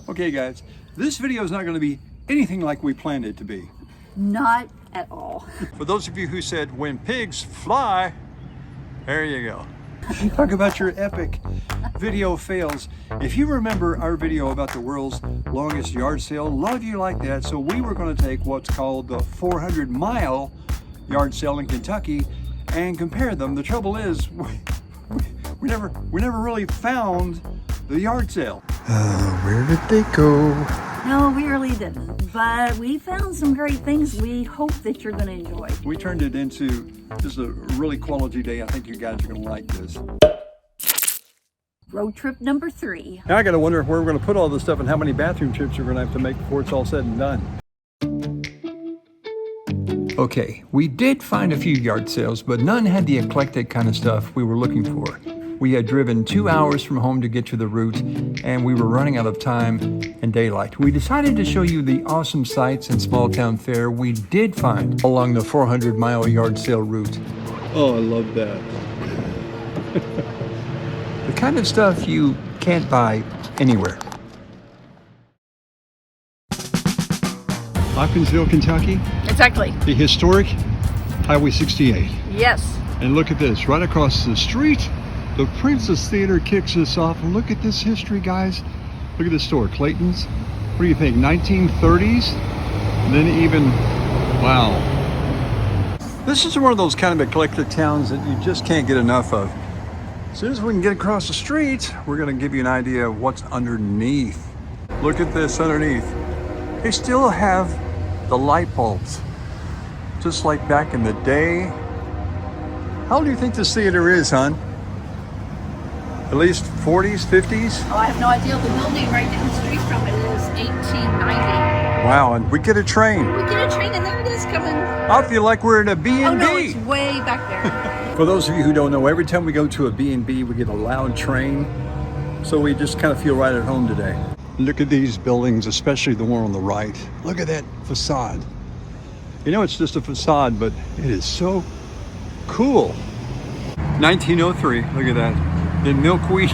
Okay guys, this video is not going to be anything like we planned it to be. Not at all. For those of you who said, when pigs fly, there you go. Talk about your epic video fails. If you remember our video about the world's longest yard sale, a lot of you like that, so we were going to take what's called the 400-mile yard sale in Kentucky and compare them. The trouble is, we never really found the yard sale. Where did they go? No, we really didn't. But we found some great things we hope that you're going to enjoy. We turned it into just a really quality day. I think you guys are going to like this. Road trip number 3. Now I got to wonder where we're going to put all this stuff and how many bathroom trips we're going to have to make before it's all said and done. Okay, we did find a few yard sales, but none had the eclectic kind of stuff we were looking for. We had driven 2 hours from home to get to the route, and we were running out of time and daylight. We decided to show you the awesome sights and small town fare we did find along the 400-mile yard sale route. Oh, I love that. The kind of stuff you can't buy anywhere. Hopkinsville, Kentucky. Exactly. The historic Highway 68. Yes. And look at this, right across the street, the Princess Theater kicks us off. And look at this history, guys. Look at this store, Clayton's. What do you think, 1930s? And then even, wow. This is one of those kind of eclectic towns that you just can't get enough of. As soon as we can get across the street, we're gonna give you an idea of what's underneath. Look at this underneath. They still have the light bulbs, just like back in the day. How old do you think this theater is, hon? At least 40s, 50s? Oh, I have no idea. The building right down the street from it is 1890. Wow, and we get a train. We get a train and there it is coming. I feel like we're in a B&B. Oh no, it's way back there. For those of you who don't know, every time we go to a B&B, we get a loud train. So we just kind of feel right at home today. Look at these buildings, especially the one on the right. Look at that facade. You know, it's just a facade, but it is so cool. 1903, look at that. The milkweed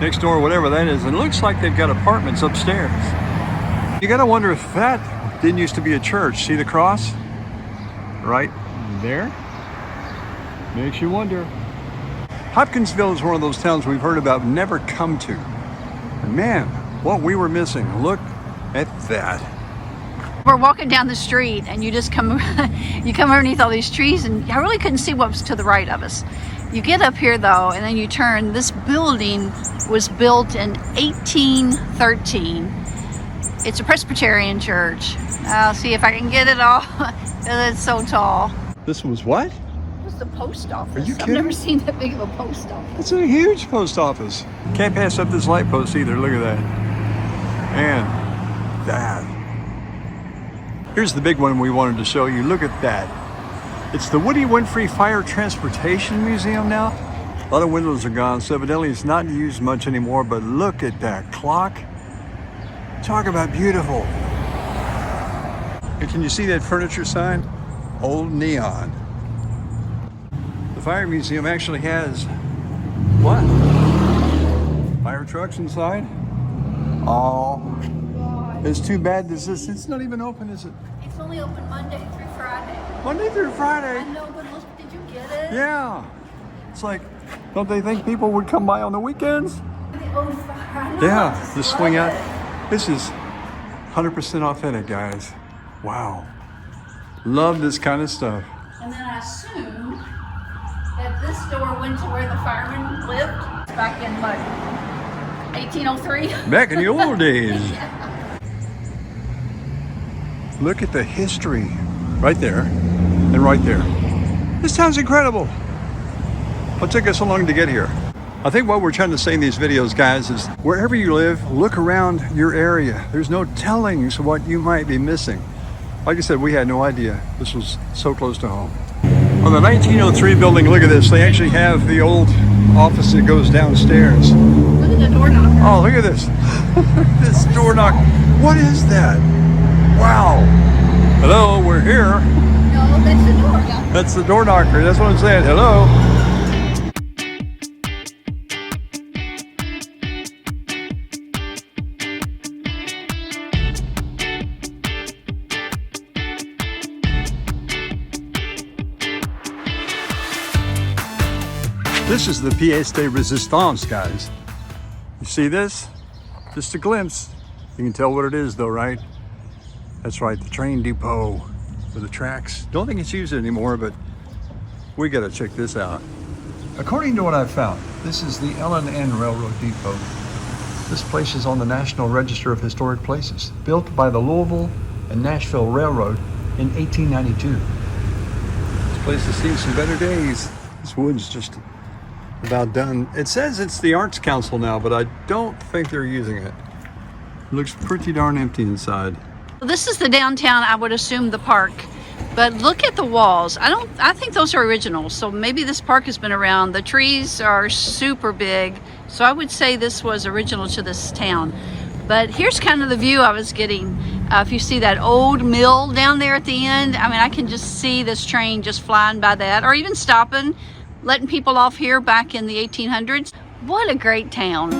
next door, whatever that is. And it looks like they've got apartments upstairs. You gotta wonder if that didn't used to be a church. See the cross? Right there? Makes you wonder. Hopkinsville is one of those towns we've heard about, never come to. And man, what we were missing. Look at that. We're walking down the street and you just come underneath all these trees, and I really couldn't see what was to the right of us. You get up here though, and then you turn. This building was built in 1813. It's a Presbyterian church. I'll see if I can get it all. It's so tall. This was what? It was the post office. Are you kidding? I've never seen that big of a post office. It's a huge post office. Can't pass up this light post either. Look at that. And that. Here's the big one we wanted to show you. Look at that. It's the Woody Winfrey Fire Transportation Museum now. A lot of windows are gone, so evidently it's not used much anymore, but look at that clock. Talk about beautiful. And can you see that furniture sign? Old Neon. The fire museum actually has, what? Fire trucks inside? Oh, it's too bad it's not even open, is it? It's only open Monday through Friday. Monday through Friday? I know, but look, did you get it? Yeah. It's like, don't they think people would come by on the weekends? The old fire. Yeah, just swing out. This is 100% authentic, guys. Wow. Love this kind of stuff. And then I assume that this door went to where the firemen lived back in what, 1803? Back in the old days. Yeah. Look at the history right there and right there. This town's incredible. What took us so long to get here? I think what we're trying to say in these videos, guys, is wherever you live, look around your area. There's no telling what you might be missing. Like I said, we had no idea this was so close to home. On the 1903 building, look at this. They actually have the old office that goes downstairs. Look at the door knocker. Oh, look at this. This door knock. What is that? Wow. Hello, we're here. No, that's the door knocker. That's the door knocker. That's what I'm saying. Hello. This is the pièce de résistance, guys. You see this? Just a glimpse. You can tell what it is though, right? That's right, the train depot with the tracks. Don't think it's used anymore, but we gotta check this out. According to what I've found, this is the L&N Railroad Depot. This place is on the National Register of Historic Places, built by the Louisville and Nashville Railroad in 1892. This place has seen some better days. This wood's just about done. It says it's the Arts Council now, but I don't think they're using it. It looks pretty darn empty inside. This is the downtown, I would assume the park, but look at the walls. I think those are original, so maybe this park has been around. The trees are super big, so I would say this was original to this town. But here's kind of the view I was getting. If you see that old mill down there at the end, I mean, I can just see this train just flying by that, or even stopping, letting people off here back in the 1800s. What a great town.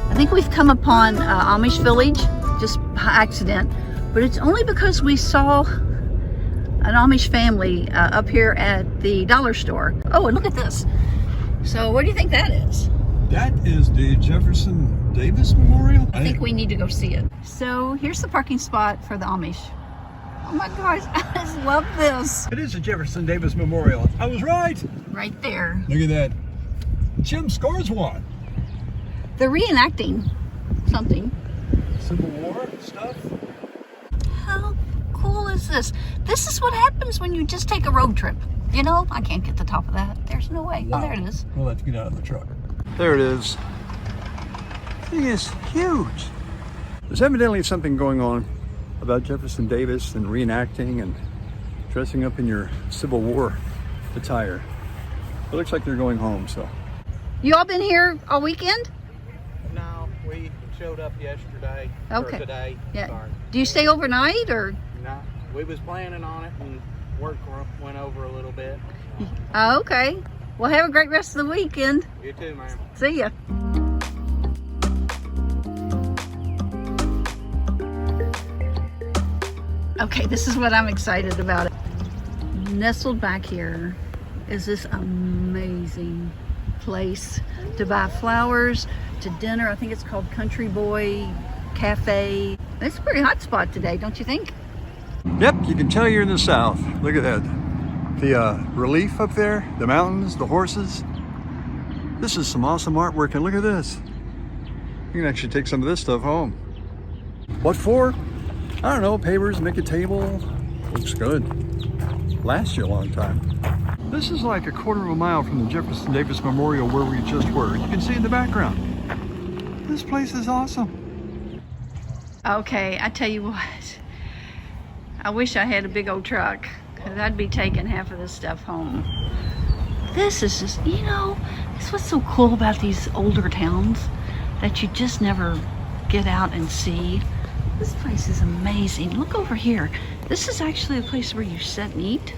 I think we've come upon Amish village, just by accident, but it's only because we saw an Amish family up here at the dollar store. Oh, and look at this. So what do you think that is? That is the Jefferson Davis Memorial? I think we need to go see it. So here's the parking spot for the Amish. Oh my gosh, I just love this. It is a Jefferson Davis Memorial. I was right. Right there. Look at that. Jim scores one. They're reenacting something. Civil War stuff. How cool is this? This is what happens when you just take a road trip. You know, I can't get to the top of that. There's no way. Wow. Oh, there it is. We'll have to get out of the truck. There it is. Thing is huge. There's evidently something going on about Jefferson Davis and reenacting and dressing up in your Civil War attire. It looks like they're going home, so. You all been here all weekend? No, we showed up yesterday. Okay. Or today. Yeah. Sorry. Do you stay overnight or? No, we was planning on it and work went over a little bit. Oh, okay. Well, have a great rest of the weekend. You too, ma'am. See ya. Okay, this is what I'm excited about. Nestled back here is this amazing place to buy flowers, to dinner. I think it's called Country Boy Cafe. It's a pretty hot spot today, don't you think? Yep, you can tell you're in the South. Look at that. The relief up there, the mountains, the horses. This is some awesome artwork, and look at this. You can actually take some of this stuff home. What for? I don't know, papers, make a table. Looks good. Lasts you a long time. This is like a quarter of a mile from the Jefferson Davis Memorial where we just were. You can see in the background. This place is awesome. Okay, I tell you what. I wish I had a big old truck, because I'd be taking half of this stuff home. This is just, you know, that's what's so cool about these older towns, that you just never get out and see. This place is amazing. Look over here. This is actually a place where you sit and eat.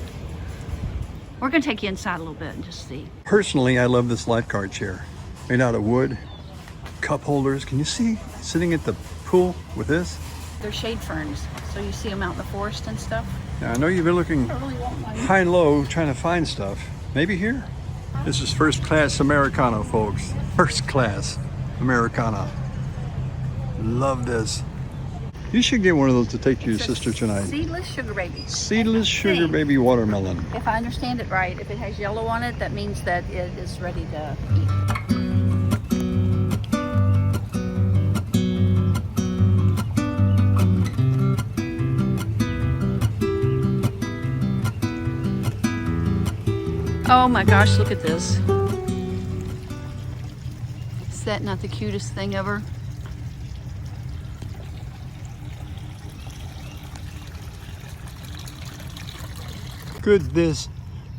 We're gonna take you inside a little bit and just see. Personally, I love this lifeguard chair. Made out of wood, cup holders. Can you see sitting at the pool with this? They're shade ferns, so you see them out in the forest and stuff. Now, I know you've been looking I really want one. high and low trying to find stuff. Maybe here? This is first class Americano, folks. First class Americana. Love this. You should get one of those to take to your sister tonight. Seedless sugar baby. Seedless sugar baby watermelon. If I understand it right, if it has yellow on it, that means that it is ready to eat. Oh my gosh, look at this. Is that not the cutest thing ever? Could this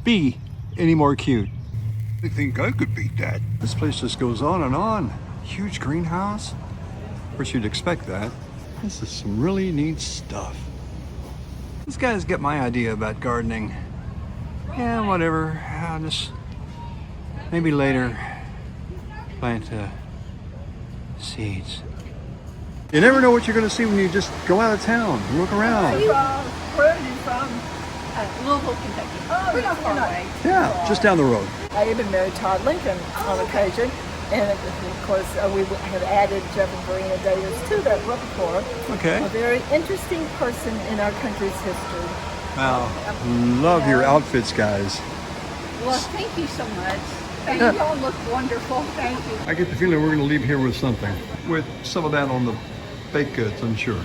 be any more cute? I think I could beat that. This place just goes on and on. Huge greenhouse. Of course, you'd expect that. This is some really neat stuff. These guys get my idea about gardening. Yeah, whatever. I'll just maybe later plant seeds. You never know what you're going to see when you just go out of town and look around. Where are you from? Louisville, Kentucky. Oh, We're not far away. Yeah, just down the road. I even married Todd Lincoln on occasion, and of course we have added Jeff and Verena Davis to that repertoire. Okay. A very interesting person in our country's history. Wow. Love your outfits, guys. Well, thank you so much. Thank you. All look wonderful. Thank you. I get the feeling we're going to leave here with something. With some of that on the baked goods, I'm sure.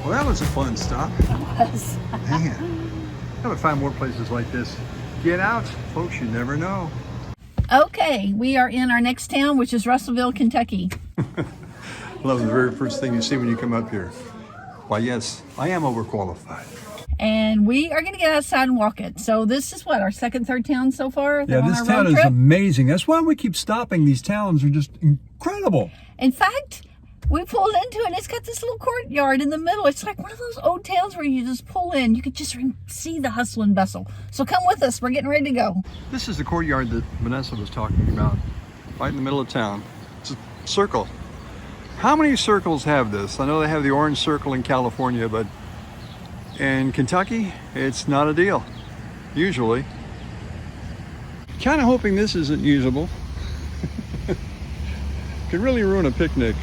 Well, that was a fun stop. Man, gotta find more places like this. Get out, folks, you never know. Okay, we are in our next town, which is Russellville, Kentucky. Love the very first thing you see when you come up here. Why, yes, I am overqualified. And we are going to get outside and walk it. So this is what, our third town so far? Yeah, on this our town road is trip? amazing. That's why we keep stopping. These towns are just incredible. In fact, we pulled into it and it's got this little courtyard in the middle. It's like one of those old towns where you just pull in. You could just see the hustle and bustle. So come with us. We're getting ready to go. This is the courtyard that Vanessa was talking about, right in the middle of town. It's a circle. How many circles have this? I know they have the orange circle in California, but in Kentucky, it's not a deal, usually. Kind of hoping this isn't usable. Could really ruin a picnic.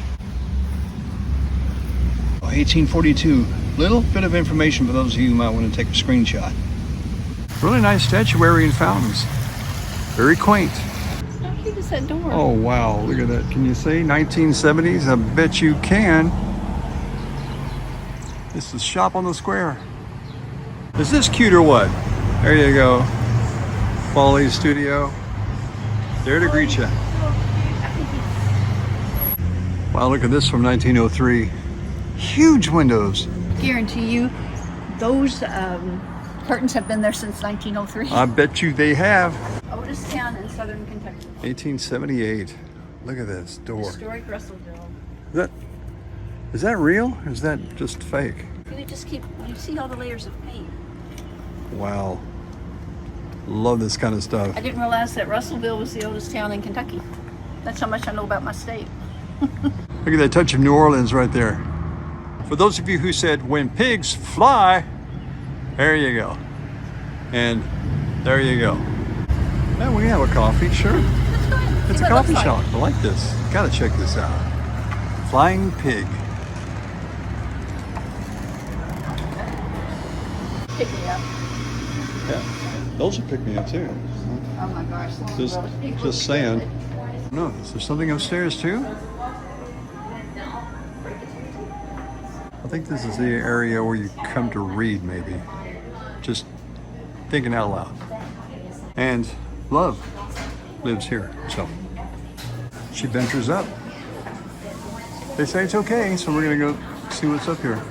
1842. Little bit of information for those of you who might want to take a screenshot. Really nice statuary and fountains. Very quaint. How cute is that door? Oh wow, look at that. Can you see 1970s? I bet you can. This is Shop on the Square. Is this cute or what? There you go. Folly Studio. There to greet you. Wow, look at this from 1903. Huge windows. Guarantee you, those curtains have been there since 1903. I bet you they have. Oldest town in southern Kentucky. 1878. Look at this door. Historic Russellville. Is that real or is that just fake? You see all the layers of paint. Wow. Love this kind of stuff. I didn't realize that Russellville was the oldest town in Kentucky. That's how much I know about my state. Look at that touch of New Orleans right there. For those of you who said, when pigs fly, there you go. And there you go. Now we have a coffee, sure. Let's go in. It's See a what it coffee looks shop. I like this. Gotta check this out. Flying pig. Pick me up. Yeah, those will pick me up too. Oh my gosh. this is really- Just saying. No, is there something upstairs too? I think this is the area where you come to read, maybe. Just thinking out loud. And Love lives here, so she ventures up. They say it's okay, so we're gonna go see what's up here.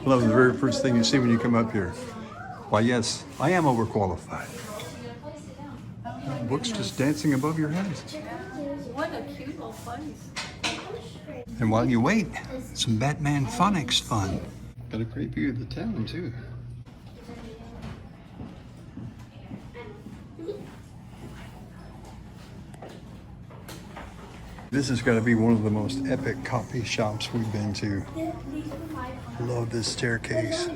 Love the very first thing you see when you come up here. Why, yes, I am overqualified. Books just dancing above your head. What a cute little place. And while you wait, some Batman Phonics fun. Got a great view of the town, too. This has got to be one of the most epic coffee shops we've been to. Love this staircase.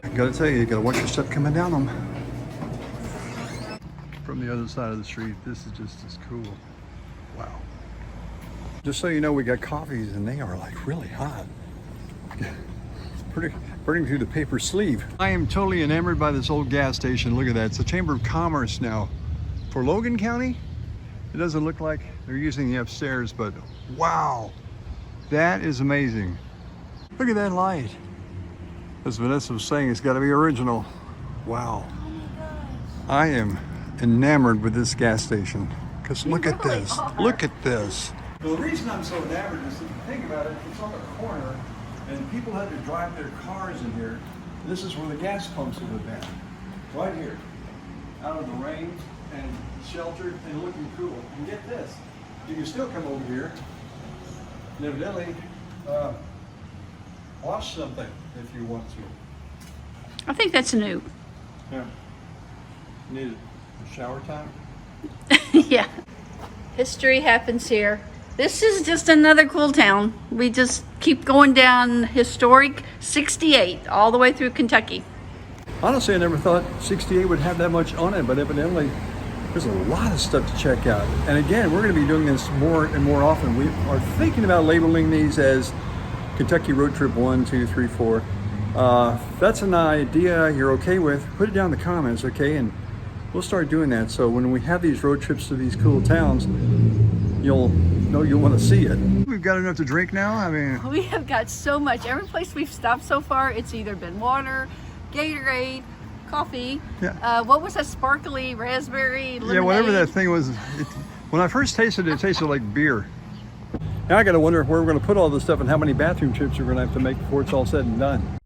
I gotta tell you gotta watch your step coming down them. From the other side of the street, this is just as cool. Wow. Just so you know, we got coffees and they are like really hot. Burning through the paper sleeve. I am totally enamored by this old gas station. Look at that, it's the Chamber of Commerce now. For Logan County, it doesn't look like they're using the upstairs, but wow, that is amazing. Look at that light. As Vanessa was saying, it's got to be original. Wow. I am enamored with this gas station. Because look at this. Look at this. Well, the reason I'm so enamored is, if you think about it, it's on a corner, and people had to drive their cars in here. This is where the gas pumps would have been. Right here. Out of the rain, and sheltered and looking cool. And get this, you can still come over here and evidently wash something if you want to. I think that's new. Yeah. Need a shower time? Yeah. History happens here. This is just another cool town. We just keep going down historic 68 all the way through Kentucky. Honestly, I never thought 68 would have that much on it, but evidently there's a lot of stuff to check out. And again, we're going to be doing this more and more often. We are thinking about labeling these as Kentucky Road Trip 1, 2, 3, 4. If that's an idea you're okay with, put it down in the comments, okay? And we'll start doing that. So when we have these road trips to these cool towns, you'll know you'll want to see it. We've got enough to drink now. I mean, We have got so much. Every place we've stopped so far, it's either been water, Gatorade, coffee. Yeah. What was that sparkly raspberry lemonade? yeah, whatever that thing was. When I first tasted it, it tasted like beer. Now I got to wonder where we're going to put all this stuff and how many bathroom trips we're going to have to make before it's all said and done.